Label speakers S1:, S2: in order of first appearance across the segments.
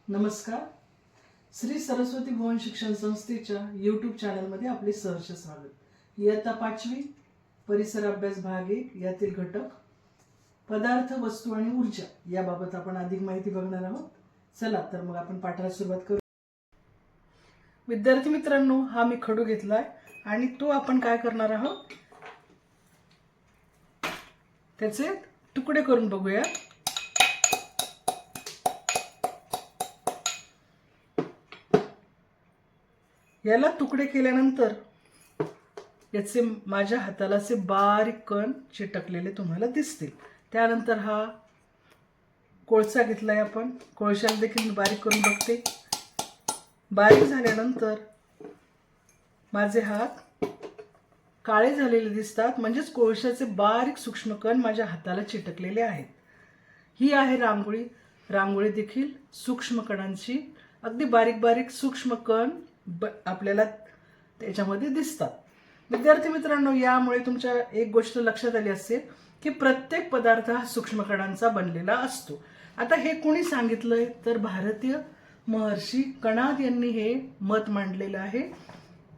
S1: नमस्कार. श्री सरस्वती भुवन शिक्षण संस्थेच्या यूट्यूब चॅनलमध्ये आपले सहर्ष स्वागत. इयत्ता 5वी परिसर अभ्यास भाग 1 यातील घटक पदार्थ, वस्तू आणि ऊर्जा याबाबत आपण अधिक माहिती बघणार आहोत. चला तर मग आपण पाठाला सुरुवात करू. विद्यार्थी मित्रांनो, हा मी खडू घेतलाय आणि तो आपण काय करणार आहोत, त्याचे तुकडे करून बघूया. याला तुकडे केल्यानंतर याचे माझ्या हाताला असे बारीक कण चिटकलेले तुम्हाला दिसतील. त्यानंतर हा कोळसा घेतलाय आपण. कोळशाला देखील मी बारीक करून बघते. बारीक झाल्यानंतर माझे हात काळे झालेले दिसतात, म्हणजेच कोळशाचे बारीक सूक्ष्म कण माझ्या हाताला चिटकलेले आहेत. ही आहे रांगोळी. रांगोळी देखील सूक्ष्म कणांची, अगदी बारीक बारीक सूक्ष्म कण आपल्याला त्याच्यामध्ये दिसतात. विद्यार्थी मित्रांनो, यामुळे तुमच्या एक गोष्ट लक्षात आली असेल की प्रत्येक पदार्थ हा सूक्ष्म कणांचा बनलेला असतो. आता हे कोणी सांगितलंय तर भारतीय महर्षी कणाद यांनी हे मत मांडलेलं आहे.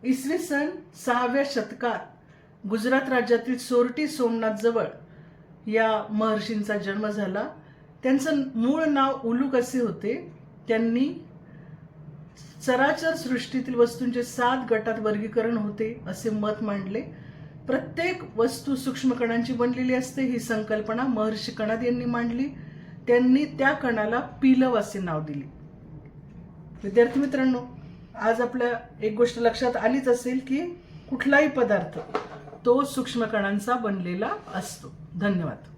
S1: इसवी सन 6व्या शतकात गुजरात राज्यातील सोरटी सोमनाथ जवळ या महर्षींचा जन्म झाला. त्यांचं मूळ नाव उलूक असे होते. त्यांनी चराचर सृष्टीतील वस्तूंचे 7 गटात वर्गीकरण होते असे मत मांडले. प्रत्येक वस्तू सूक्ष्म कणांची बनलेली असते ही संकल्पना महर्षी कणाद यांनी मांडली. त्यांनी त्या कणाला पीलव असे नाव दिले. विद्यार्थी मित्रांनो, आज आपल्या एक गोष्ट लक्षात आलीच असेल की कुठलाही पदार्थ तो सूक्ष्म कणांचा बनलेला असतो. धन्यवाद.